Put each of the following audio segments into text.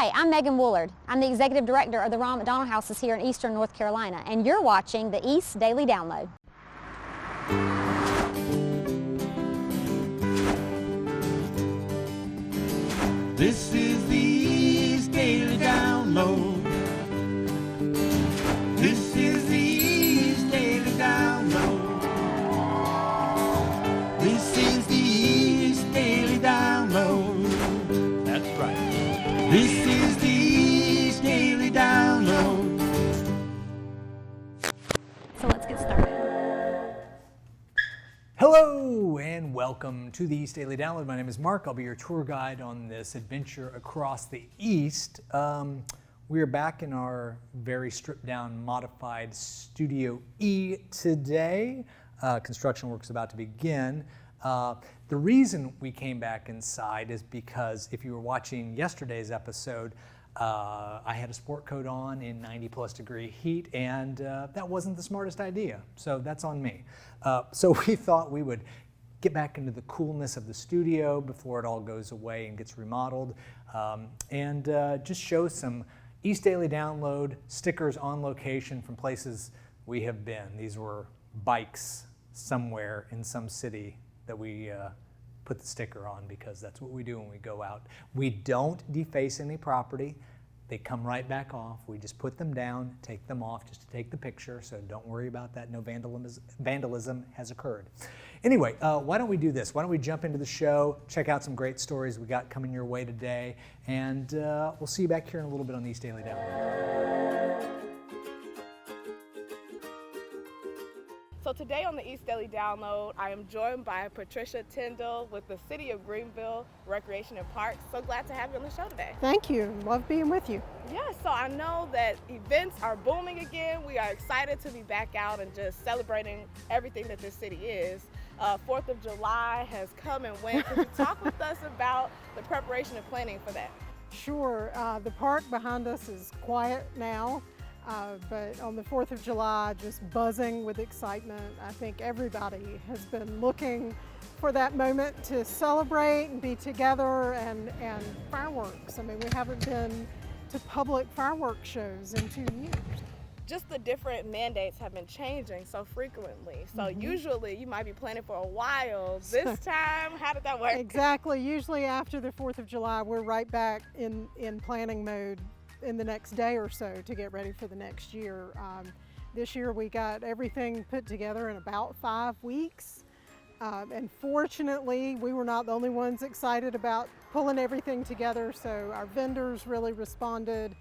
Hi, I'm Megan Woolard. I'm the Executive Director of the Ronald McDonald Houses here in Eastern North Carolina, and you're watching the East Daily Download. This is the East Daily Download. This is the East Daily Download. This is the East Daily Download. That's right. This is the East Daily Download. So let's get started. Hello and welcome to the East Daily Download. My name is Mark. I'll be your tour guide on this adventure across the East. We are back in our very stripped down, modified Studio E today. Construction work's about to begin. The reason we came back inside is because if you were watching yesterday's episode, I had a sport coat on in 90+ degree heat, and that wasn't the smartest idea. So that's on me. So we thought we would get back into the coolness of the studio before it all goes away and gets remodeled, and just show some East Daily Download stickers on location from places we have been. These were bikes somewhere in some city that we put the sticker on because that's what we do when we go out. We don't deface any property. They come right back off. We just put them down, take them off just to take the picture, so don't worry about that. No vandalism has occurred. Anyway, why don't we do this? Why don't we jump into the show, check out some great stories we got coming your way today, and we'll see you back here in a little bit on the East Daily Download. So today on the East Daily Download, I am joined by Patricia Tyndall with the City of Greenville Recreation and Parks. So glad to have you on the show today. Thank you. Love being with you. Yeah, so I know that events are booming again. We are excited to be back out and just celebrating everything that this city is. 4th of July has come and went. Could you talk with us about the preparation and planning for that? Sure. The park behind us is quiet now. But on the 4th of July, just buzzing with excitement. I think everybody has been looking for that moment to celebrate and be together, and fireworks. I mean, we haven't been to public fireworks shows in 2 years. Just the different mandates have been changing so frequently. So usually you might be planning for a while. This time, how did that work? Exactly. Usually after the 4th of July, we're right back in planning mode in the next day or so to get ready for the next year. This year we got everything put together in about 5 weeks. And fortunately, we were not the only ones excited about pulling everything together, so our vendors really responded.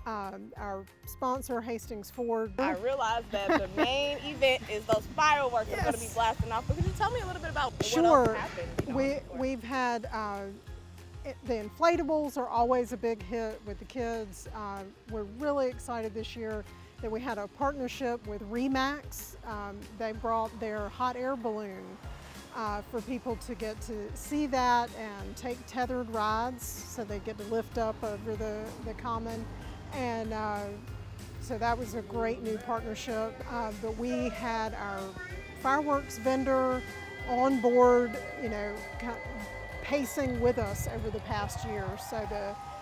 Our sponsor, Hastings Ford. I realized that the main event is those fireworks that are going to be blasting off. But could you tell me a little bit about what else happened? We've had the inflatables are always a big hit with the kids. We're really excited this year that we had a partnership with Remax. They brought their hot air balloon for people to get to see that and take tethered rides, so they get to lift up over the common. And so that was a great new partnership. But we had our fireworks vendor on board, pacing with us over the past year. So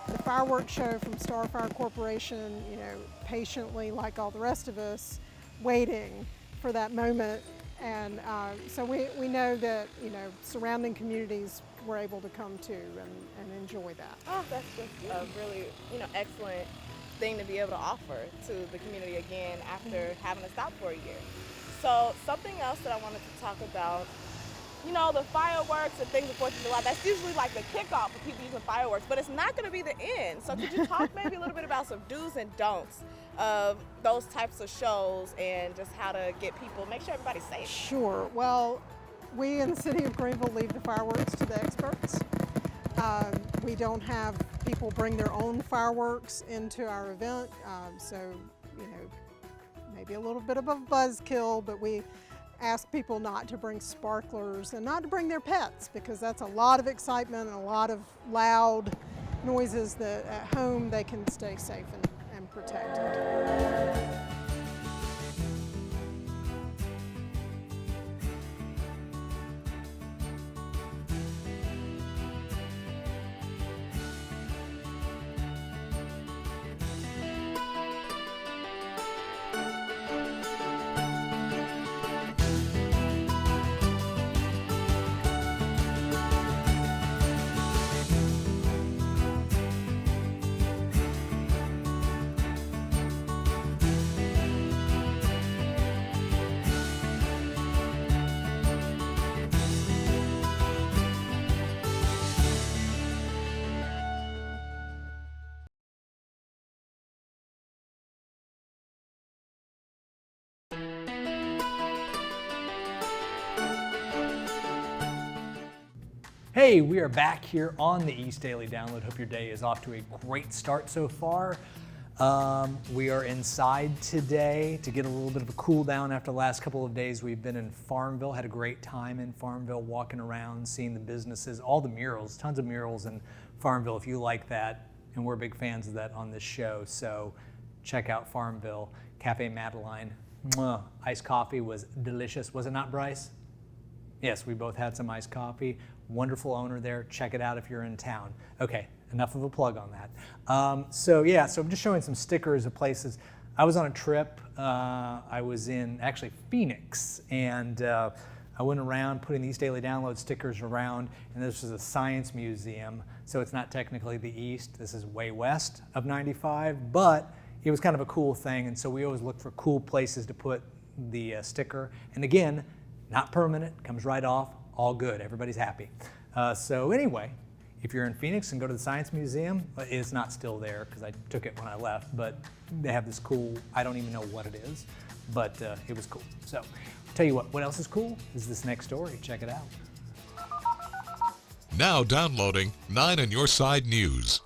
the fireworks show from Starfire Corporation, patiently, like all the rest of us, waiting for that moment. And so we know that, surrounding communities were able to come to and enjoy that. Oh, that's just a really, excellent thing to be able to offer to the community again after having to stop for a year. So something else that I wanted to talk about, the fireworks and things of 4th of July, that's usually like the kickoff for people using fireworks, but it's not going to be the end. So could you talk maybe a little bit about some do's and don'ts of those types of shows and just how to make sure everybody's safe? Sure. Well, we in the City of Greenville leave the fireworks to the experts. We don't have people bring their own fireworks into our event, so, maybe a little bit of a buzzkill, but we ask people not to bring sparklers and not to bring their pets, because that's a lot of excitement and a lot of loud noises that at home they can stay safe and protected. Hey, we are back here on the East Daily Download. Hope your day is off to a great start so far. We are inside today to get a little bit of a cool down after the last couple of days. We've been in Farmville, had a great time in Farmville, walking around, seeing the businesses, all the murals, tons of murals in Farmville if you like that. And we're big fans of that on this show. So check out Farmville. Cafe Madeline. Mwah. Iced coffee was delicious. Was it not, Bryce? Yes, we both had some iced coffee. Wonderful owner there. Check it out if you're in town. Okay, enough of a plug on that. So I'm just showing some stickers of places. I was on a trip. I was in actually Phoenix, and I went around putting these Daily Download stickers around, and this is a science museum, so it's not technically the east. This is way west of 95, but it was kind of a cool thing, and so we always look for cool places to put the sticker. And again, not permanent, comes right off, all good, everybody's happy. So anyway, if you're in Phoenix and go to the Science Museum, it's not still there because I took it when I left, but they have this cool, I don't even know what it is, but it was cool. So I'll tell you what else is cool is this next story, check it out. Now downloading 9 on Your Side News.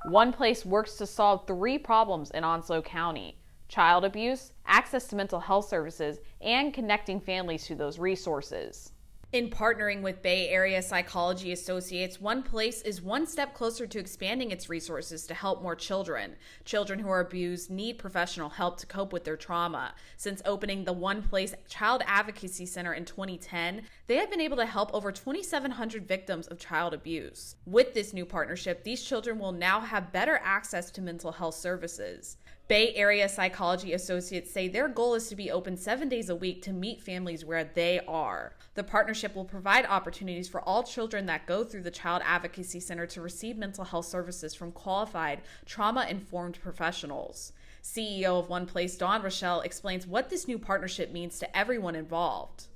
One Place works to solve 3 problems in Onslow County: child abuse, access to mental health services, and connecting families to those resources. In partnering with Bay Area Psychology Associates, One Place is one step closer to expanding its resources to help more children. Children who are abused need professional help to cope with their trauma. Since opening the One Place Child Advocacy Center in 2010, they have been able to help over 2,700 victims of child abuse. With this new partnership, these children will now have better access to mental health services. Bay Area Psychology Associates say their goal is to be open 7 days a week to meet families where they are. The partnership will provide opportunities for all children that go through the Child Advocacy Center to receive mental health services from qualified, trauma-informed professionals. CEO of One Place, Dawn Rochelle, explains what this new partnership means to everyone involved.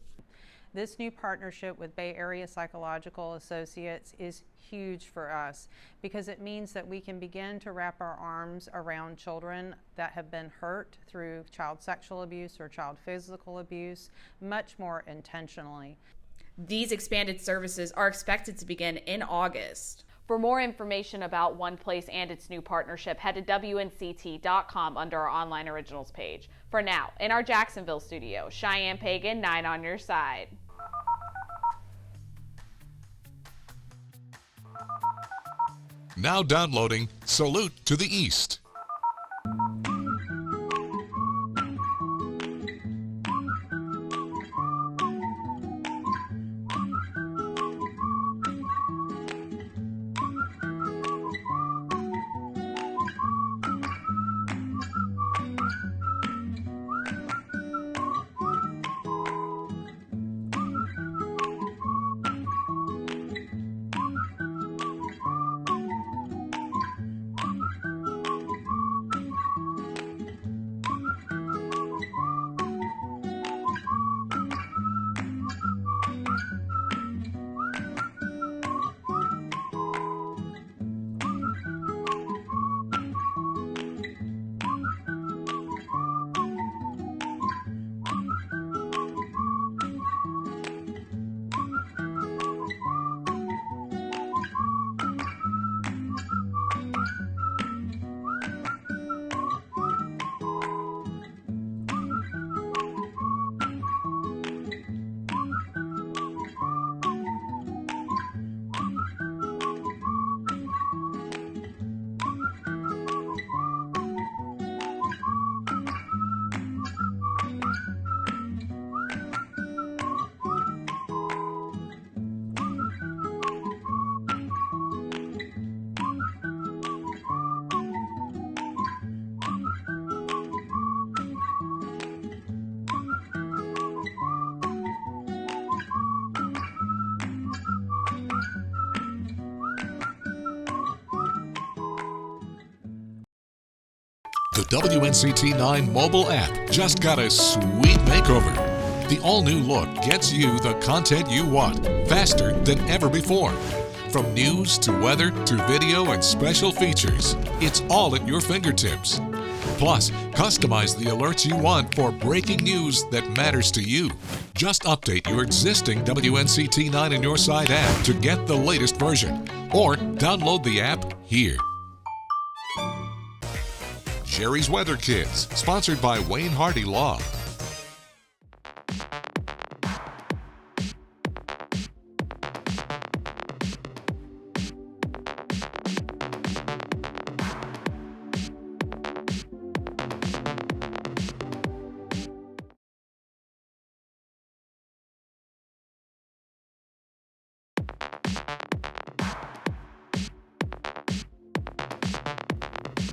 This new partnership with Bay Area Psychological Associates is huge for us because it means that we can begin to wrap our arms around children that have been hurt through child sexual abuse or child physical abuse much more intentionally. These expanded services are expected to begin in August. For more information about One Place and its new partnership, head to WNCT.com under our online originals page. For now, in our Jacksonville studio, Cheyenne Pagan, 9 on Your Side. Now downloading Salute to the East. The WNCT-9 mobile app just got a sweet makeover. The all-new look gets you the content you want faster than ever before. From news to weather to video and special features, it's all at your fingertips. Plus, customize the alerts you want for breaking news that matters to you. Just update your existing WNCT-9 in Your Side app to get the latest version, or download the app here. Jerry's Weather Kids, sponsored by Wayne Hardy Law.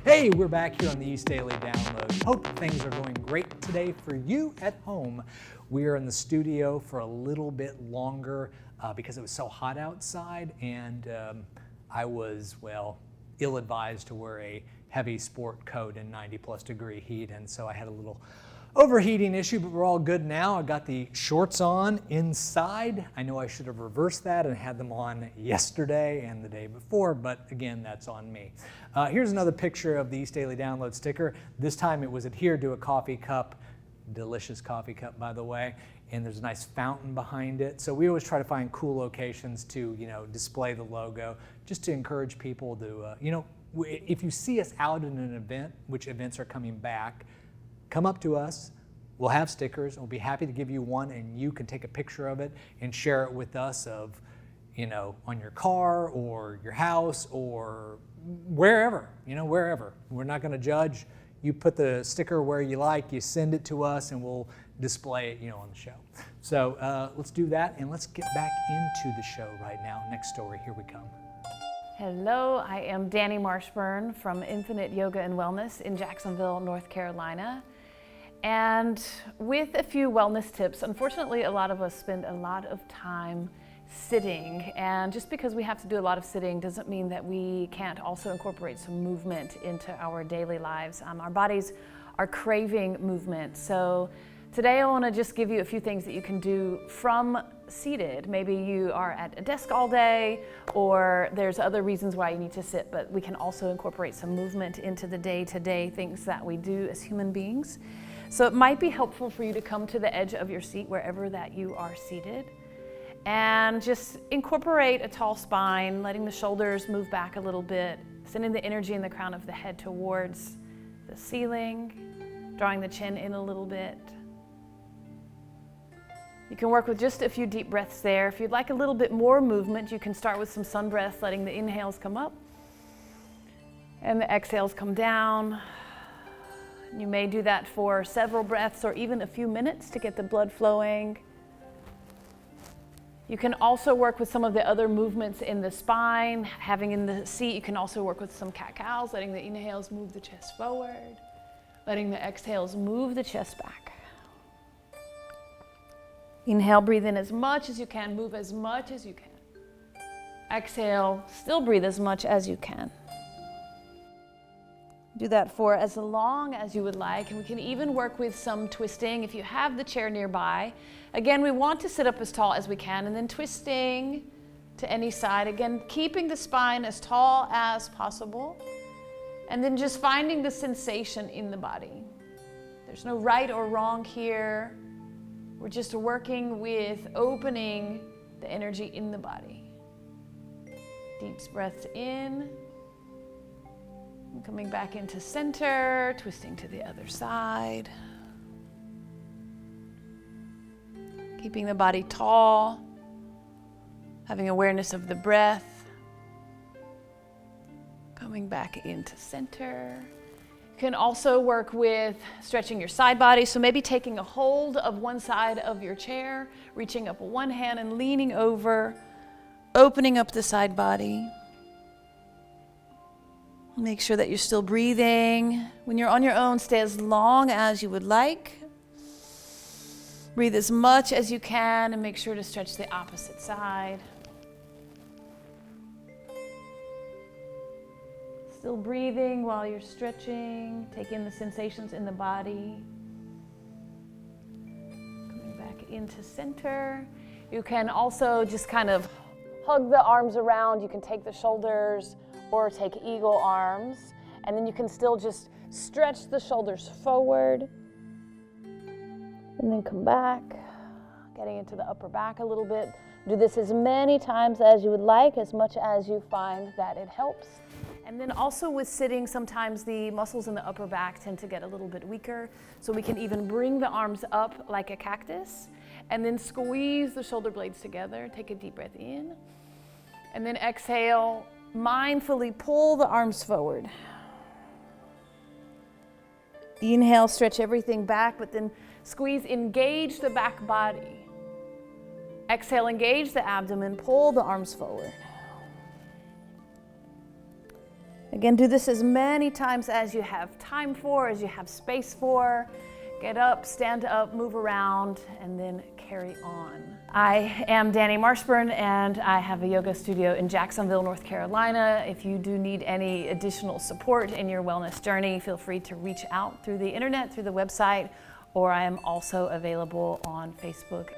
Hey, we're back here on the East Daily Download. Hope things are going great today for you at home. We are in the studio for a little bit longer because it was so hot outside, and I was, well, ill-advised to wear a heavy sport coat in 90-plus degree heat, and so I had a little overheating issue, but we're all good now. I got the shorts on inside. I know I should have reversed that and had them on yesterday and the day before, but again, that's on me. Here's another picture of the East Daily Download sticker. This time it was adhered to a coffee cup, delicious coffee cup, by the way, and there's a nice fountain behind it. So we always try to find cool locations to, display the logo, just to encourage people to, if you see us out in an event, which events are coming back, come up to us. We'll have stickers. We'll be happy to give you one, and you can take a picture of it and share it with us of, on your car or your house or wherever, wherever. We're not going to judge. You put the sticker where you like, you send it to us, and we'll display it, on the show. So let's do that, and let's get back into the show right now. Next story, here we come. Hello, I am Danny Marshburn from Infinite Yoga and Wellness in Jacksonville, North Carolina. And with a few wellness tips, unfortunately, a lot of us spend a lot of time sitting. And just because we have to do a lot of sitting doesn't mean that we can't also incorporate some movement into our daily lives. Our bodies are craving movement. So today I want to just give you a few things that you can do from seated. Maybe you are at a desk all day, or there's other reasons why you need to sit, but we can also incorporate some movement into the day-to-day things that we do as human beings. So it might be helpful for you to come to the edge of your seat wherever that you are seated and just incorporate a tall spine, letting the shoulders move back a little bit, sending the energy in the crown of the head towards the ceiling, drawing the chin in a little bit. You can work with just a few deep breaths there. If you'd like a little bit more movement, you can start with some sun breaths, letting the inhales come up and the exhales come down. You may do that for several breaths or even a few minutes to get the blood flowing. You can also work with some of the other movements in the spine. Having in the seat, you can also work with some cat-cows, letting the inhales move the chest forward, letting the exhales move the chest back. Inhale, breathe in as much as you can, move as much as you can. Exhale, still breathe as much as you can. Do that for as long as you would like, and we can even work with some twisting if you have the chair nearby. Again, we want to sit up as tall as we can, and then twisting to any side. Again, keeping the spine as tall as possible, and then just finding the sensation in the body. There's no right or wrong here. We're just working with opening the energy in the body. Deep breaths in. And coming back into center, twisting to the other side. Keeping the body tall, having awareness of the breath. Coming back into center. You can also work with stretching your side body, so maybe taking a hold of one side of your chair, reaching up one hand and leaning over, opening up the side body. Make sure that you're still breathing. When you're on your own, stay as long as you would like. Breathe as much as you can and make sure to stretch the opposite side. Still breathing while you're stretching. Take in the sensations in the body. Coming back into center. You can also just kind of hug the arms around. You can take the shoulders or take eagle arms. And then you can still just stretch the shoulders forward and then come back, getting into the upper back a little bit. Do this as many times as you would like, as much as you find that it helps. And then also with sitting, sometimes the muscles in the upper back tend to get a little bit weaker, so we can even bring the arms up like a cactus and then squeeze the shoulder blades together. Take a deep breath in and then exhale, mindfully pull the arms forward. Inhale, stretch everything back, but then squeeze, engage the back body. Exhale, engage the abdomen, pull the arms forward. Again, do this as many times as you have time for, as you have space for. Get up, stand up, move around, and then carry on. I am Danny Marshburn, and I have a yoga studio in Jacksonville, North Carolina. If you do need any additional support in your wellness journey, feel free to reach out through the internet, through the website, or I am also available on Facebook.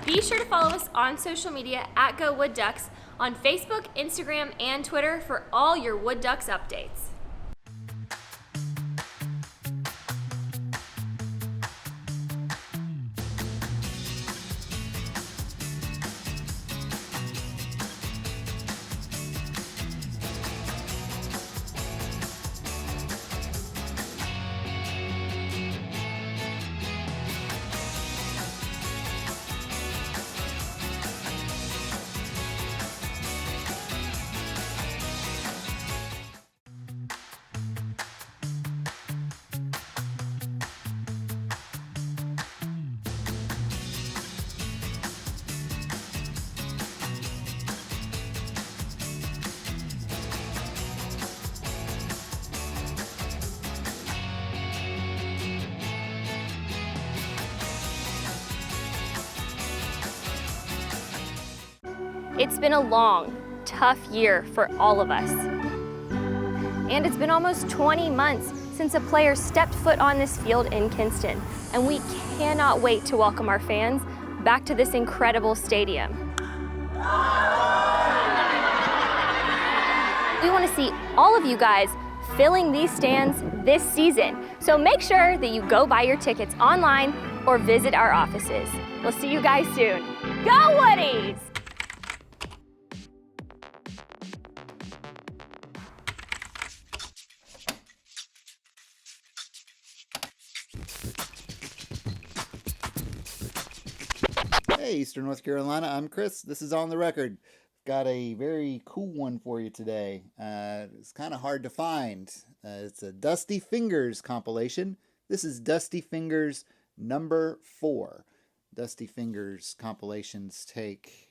Be sure to follow us on social media at Go Wood Ducks on Facebook, Instagram, and Twitter for all your Wood Ducks updates. It's been a long, tough year for all of us. And it's been almost 20 months since a player stepped foot on this field in Kinston, and we cannot wait to welcome our fans back to this incredible stadium. We want to see all of you guys filling these stands this season, so make sure that you go buy your tickets online or visit our offices. We'll see you guys soon. Go Woodies! Hey, Eastern North Carolina, I'm Chris. This is On the Record. Got a very cool one for you today. It's kind of hard to find. It's a Dusty Fingers compilation. This is Dusty Fingers number 4. Dusty Fingers compilations take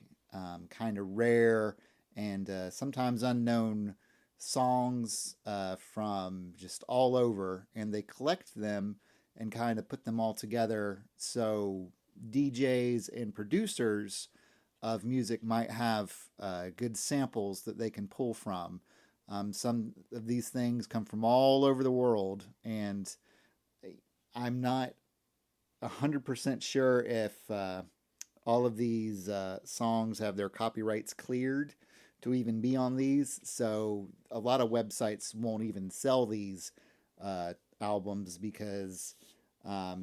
kind of rare and sometimes unknown songs from just all over, and they collect them and kind of put them all together so DJs and producers of music might have good samples that they can pull from. Some of these things come from all over the world, and I'm not 100% sure if all of these songs have their copyrights cleared to even be on these, so a lot of websites won't even sell these albums because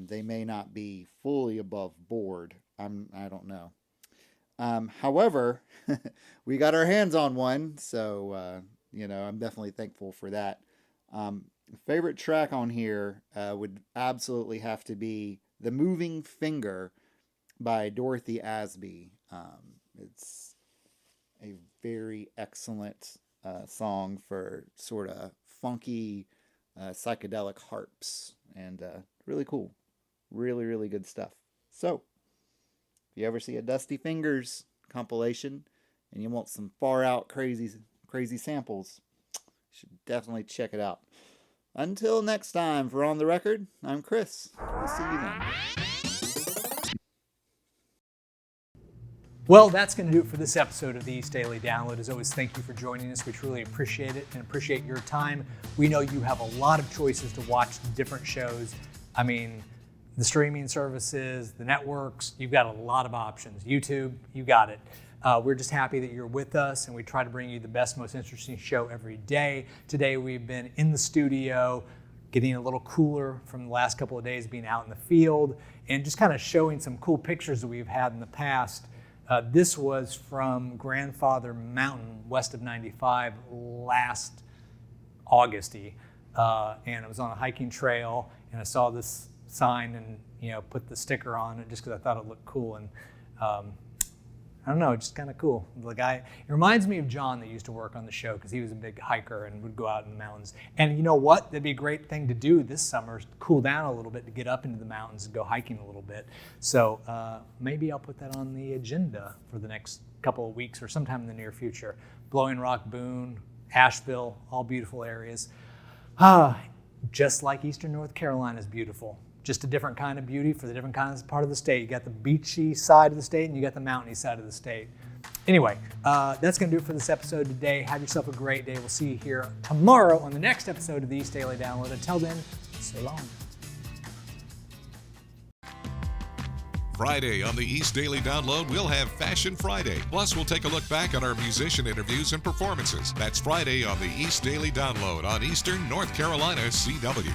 they may not be fully above board. I don't know. However, we got our hands on one, so I'm definitely thankful for that. Favorite track on here would absolutely have to be "The Moving Finger" by Dorothy Asby. It's a very excellent song for sort of funky psychedelic harps, and really cool. Really, really good stuff. So, if you ever see a Dusty Fingers compilation and you want some far out crazy samples, you should definitely check it out. Until next time, for On the Record, I'm Chris. We'll see you then. Well, that's going to do it for this episode of the East Daily Download. As always, thank you for joining us. We truly appreciate it and appreciate your time. We know you have a lot of choices to watch different shows. I mean, the streaming services, the networks, you've got a lot of options. YouTube, you got it. We're just happy that you're with us, and we try to bring you the best, most interesting show every day. Today we've been in the studio, getting a little cooler from the last couple of days being out in the field, and just kind of showing some cool pictures that we've had in the past. This was from Grandfather Mountain, west of 95, last Augusty, and it was on a hiking trail, and I saw this sign and put the sticker on it just because I thought it looked cool, and I don't know, just kind of cool. The guy, it reminds me of John that used to work on the show because he was a big hiker and would go out in the mountains. And you know what? That'd be a great thing to do this summer, is cool down a little bit, to get up into the mountains and go hiking a little bit. So maybe I'll put that on the agenda for the next couple of weeks or sometime in the near future. Blowing Rock, Boone, Asheville, all beautiful areas. Just like Eastern North Carolina is beautiful. Just a different kind of beauty for the different kinds of part of the state. You got the beachy side of the state and you got the mountainy side of the state. Anyway, that's going to do it for this episode today. Have yourself a great day. We'll see you here tomorrow on the next episode of the East Daily Download. Until then, so long. Friday on the East Daily Download, we'll have Fashion Friday. Plus, we'll take a look back on our musician interviews and performances. That's Friday on the East Daily Download on Eastern North Carolina CW.